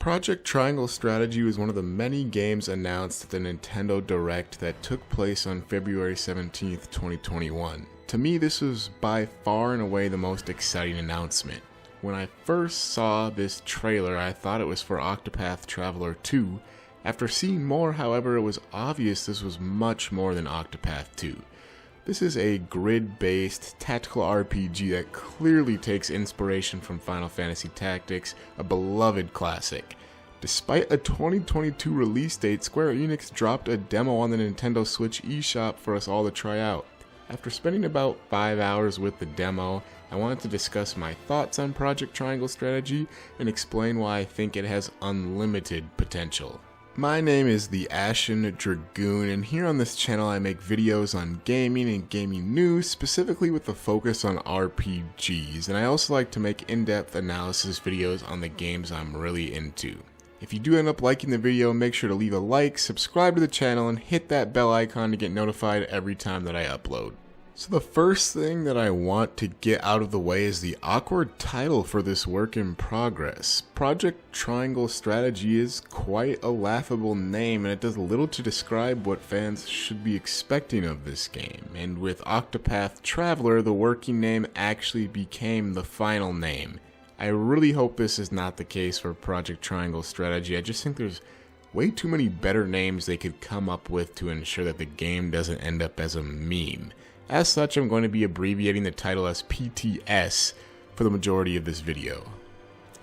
Project Triangle Strategy was one of the many games announced at the Nintendo Direct that took place on February 17th, 2021. To me, this was by far and away the most exciting announcement. When I first saw this trailer, I thought it was for Octopath Traveler 2. After seeing more, however, it was obvious this was much more than Octopath 2. This is a grid-based tactical RPG that clearly takes inspiration from Final Fantasy Tactics, a beloved classic. Despite a 2022 release date, Square Enix dropped a demo on the Nintendo Switch eShop for us all to try out. After spending about 5 hours with the demo, I wanted to discuss my thoughts on Project Triangle Strategy and explain why I think it has unlimited potential. My name is the Ashen Dragoon, and here on this channel I make videos on gaming and gaming news, specifically with a focus on RPGs, and I also like to make in-depth analysis videos on the games I'm really into. If you do end up liking the video, make sure to leave a like, subscribe to the channel, and hit that bell icon to get notified every time that I upload. So the first thing that I want to get out of the way is the awkward title for this work in progress. Project Triangle Strategy is quite a laughable name, and it does little to describe what fans should be expecting of this game. And with Octopath Traveler, the working name actually became the final name. I really hope this is not the case for Project Triangle Strategy. I just think there's way too many better names they could come up with to ensure that the game doesn't end up as a meme. As such, I'm going to be abbreviating the title as PTS for the majority of this video.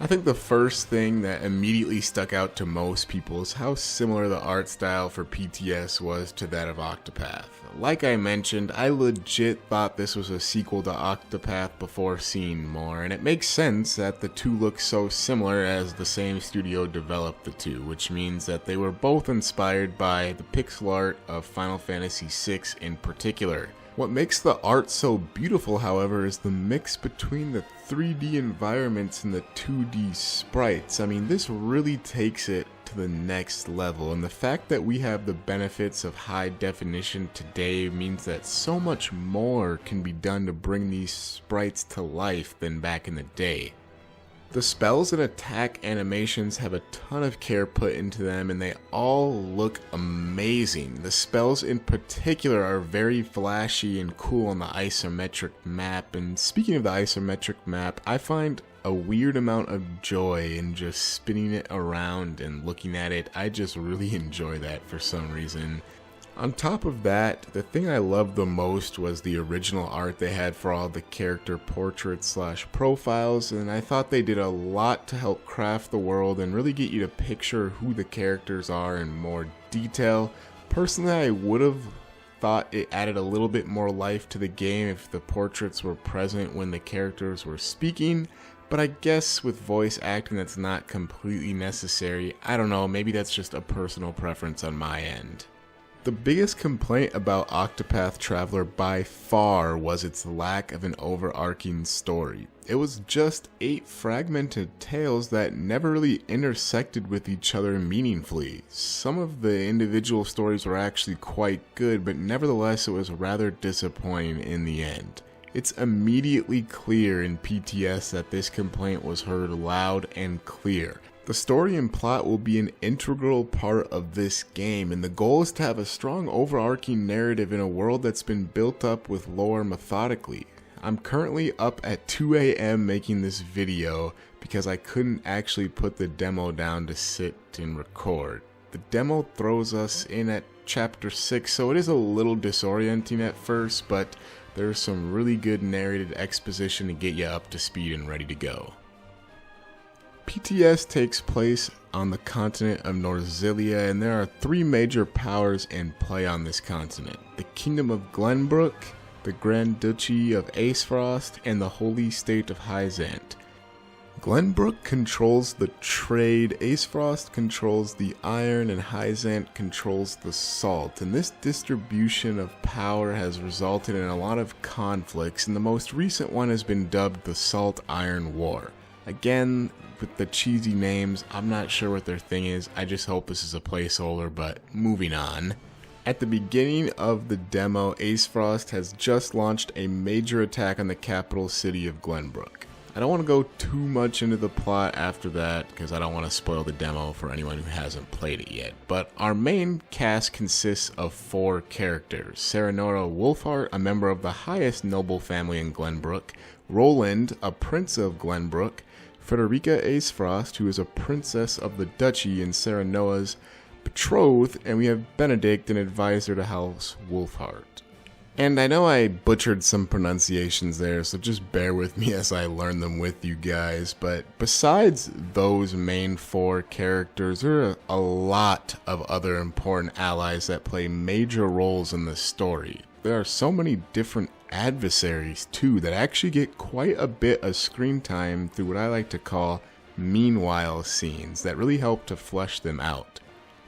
I think the first thing that immediately stuck out to most people is how similar the art style for PTS was to that of Octopath. Like I mentioned, I legit thought this was a sequel to Octopath before seeing more, and it makes sense that the two look so similar as the same studio developed the two, which means that they were both inspired by the pixel art of Final Fantasy VI in particular. What makes the art so beautiful, however, is the mix between the 3D environments and the 2D sprites. I mean, this really takes it to the next level, and the fact that we have the benefits of high definition today means that so much more can be done to bring these sprites to life than back in the day. The spells and attack animations have a ton of care put into them, and they all look amazing. The spells in particular are very flashy and cool on the isometric map, and speaking of the isometric map, I find a weird amount of joy in just spinning it around and looking at it. I just really enjoy that for some reason. On top of that, the thing I loved the most was the original art they had for all the character portraits / profiles, and I thought they did a lot to help craft the world and really get you to picture who the characters are in more detail. Personally, I would have thought it added a little bit more life to the game if the portraits were present when the characters were speaking, but I guess with voice acting that's not completely necessary. I don't know, maybe that's just a personal preference on my end. The biggest complaint about Octopath Traveler by far was its lack of an overarching story. It was just 8 fragmented tales that never really intersected with each other meaningfully. Some of the individual stories were actually quite good, but nevertheless it was rather disappointing in the end. It's immediately clear in PTS that this complaint was heard loud and clear. The story and plot will be an integral part of this game, and the goal is to have a strong overarching narrative in a world that's been built up with lore methodically. I'm currently up at 2 AM making this video because I couldn't actually put the demo down to sit and record. The demo throws us in at chapter 6, so it is a little disorienting at first, but there's some really good narrated exposition to get you up to speed and ready to go. PTS takes place on the continent of Norzilia, and there are 3 major powers in play on this continent: the Kingdom of Glenbrook, the Grand Duchy of Acefrost, and the Holy State of Hyzant. Glenbrook controls the trade, Acefrost controls the iron, and Hyzant controls the salt, and this distribution of power has resulted in a lot of conflicts, and the most recent one has been dubbed the Salt-Iron War. Again, with the cheesy names, I'm not sure what their thing is. I just hope this is a placeholder, but moving on. At the beginning of the demo, Acefrost has just launched a major attack on the capital city of Glenbrook. I don't want to go too much into the plot after that because I don't want to spoil the demo for anyone who hasn't played it yet. But our main cast consists of 4 characters. Serenora Wolfheart, a member of the highest noble family in Glenbrook. Roland, a prince of Glenbrook. Frederica Acefrost, who is a princess of the duchy and Serenoa's betrothed. And we have Benedict, an advisor to House Wolfheart. And I know I butchered some pronunciations there, so just bear with me as I learn them with you guys. But besides those main 4 characters, there are a lot of other important allies that play major roles in the story. There are so many different adversaries too that actually get quite a bit of screen time through what I like to call meanwhile scenes that really help to flesh them out.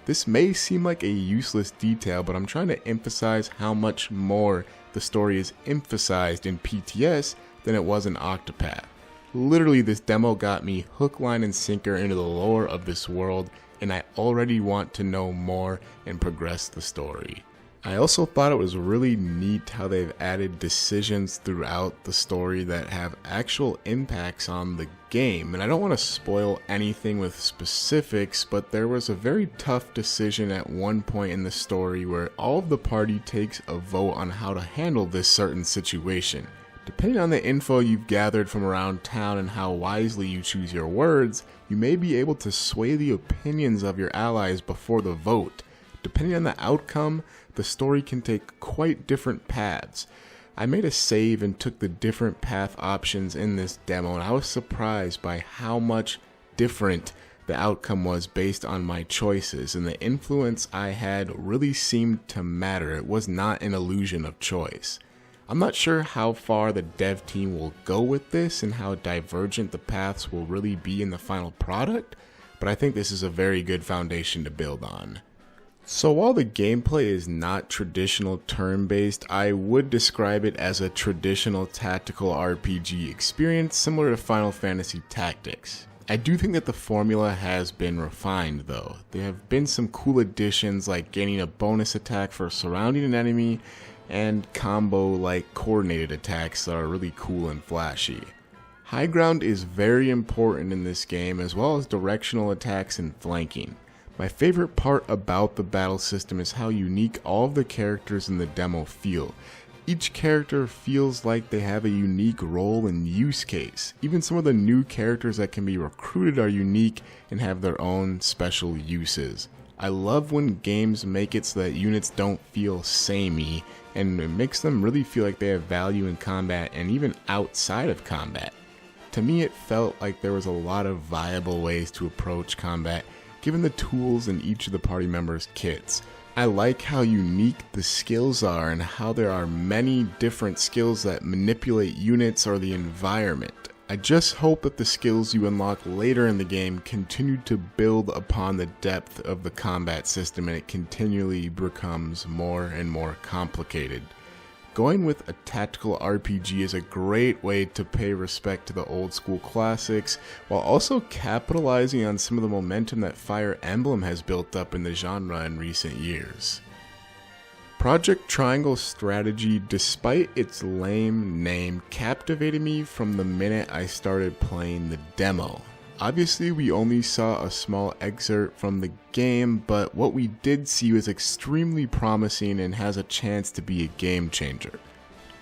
This may seem like a useless detail, but I'm trying to emphasize how much more the story is emphasized in PTS than it was in Octopath. Literally, this demo got me hook, line, and sinker into the lore of this world, and I already want to know more and progress the story. I also thought it was really neat how they've added decisions throughout the story that have actual impacts on the game. And I don't want to spoil anything with specifics, but there was a very tough decision at one point in the story where all of the party takes a vote on how to handle this certain situation. Depending on the info you've gathered from around town and how wisely you choose your words, you may be able to sway the opinions of your allies before the vote. Depending on the outcome, the story can take quite different paths. I made a save and took the different path options in this demo, and I was surprised by how much different the outcome was based on my choices, and the influence I had really seemed to matter. It was not an illusion of choice. I'm not sure how far the dev team will go with this and how divergent the paths will really be in the final product, but I think this is a very good foundation to build on. So while the gameplay is not traditional turn-based, I would describe it as a traditional tactical RPG experience similar to Final Fantasy Tactics. I do think that the formula has been refined though. There have been some cool additions like gaining a bonus attack for surrounding an enemy and combo-like coordinated attacks that are really cool and flashy. High ground is very important in this game, as well as directional attacks and flanking. My favorite part about the battle system is how unique all of the characters in the demo feel. Each character feels like they have a unique role and use case. Even some of the new characters that can be recruited are unique and have their own special uses. I love when games make it so that units don't feel samey, and it makes them really feel like they have value in combat and even outside of combat. To me, it felt like there was a lot of viable ways to approach combat given the tools in each of the party members' kits. I like how unique the skills are and how there are many different skills that manipulate units or the environment. I just hope that the skills you unlock later in the game continue to build upon the depth of the combat system and it continually becomes more and more complicated. Going with a tactical RPG is a great way to pay respect to the old school classics, while also capitalizing on some of the momentum that Fire Emblem has built up in the genre in recent years. Project Triangle Strategy, despite its lame name, captivated me from the minute I started playing the demo. Obviously, we only saw a small excerpt from the game, but what we did see was extremely promising and has a chance to be a game changer.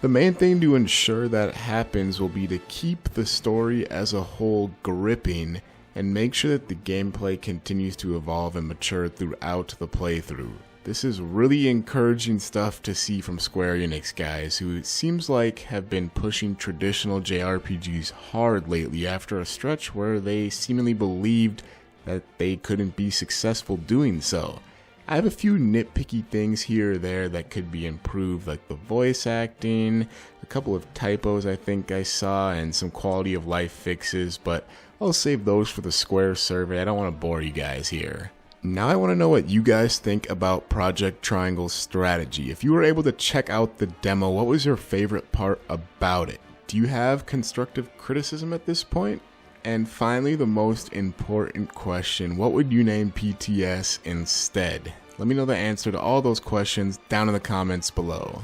The main thing to ensure that happens will be to keep the story as a whole gripping and make sure that the gameplay continues to evolve and mature throughout the playthrough. This is really encouraging stuff to see from Square Enix guys, who it seems like have been pushing traditional JRPGs hard lately after a stretch where they seemingly believed that they couldn't be successful doing so. I have a few nitpicky things here or there that could be improved, like the voice acting, a couple of typos I think I saw, and some quality of life fixes, but I'll save those for the Square survey. I don't want to bore you guys here. Now I want to know what you guys think about Project Triangle Strategy. If you were able to check out the demo, what was your favorite part about it? Do you have constructive criticism at this point? And finally, the most important question, what would you name PTS instead? Let me know the answer to all those questions down in the comments below.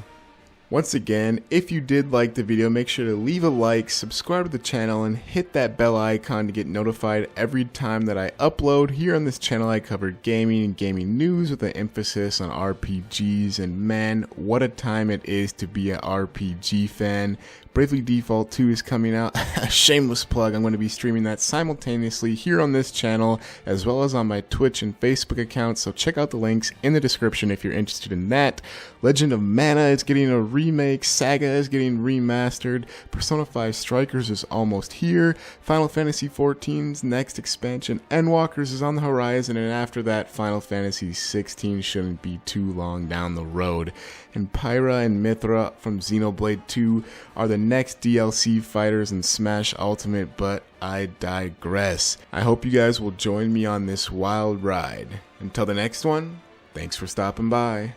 Once again, if you did like the video, make sure to leave a like, subscribe to the channel, and hit that bell icon to get notified every time that I upload. Here on this channel I cover gaming and gaming news with an emphasis on RPGs, and man, what a time it is to be an RPG fan. Bravely Default 2 is coming out. Shameless plug, I'm going to be streaming that simultaneously here on this channel as well as on my Twitch and Facebook accounts, so check out the links in the description if you're interested in that. Legend of Mana is getting a remake, Saga is getting remastered, Persona 5 Strikers is almost here, Final Fantasy XIV's next expansion, Endwalkers is on the horizon, and after that Final Fantasy 16 shouldn't be too long down the road. And Pyra and Mithra from Xenoblade 2 are the next DLC fighters in Smash Ultimate, but I digress. I hope you guys will join me on this wild ride. Until the next one, thanks for stopping by.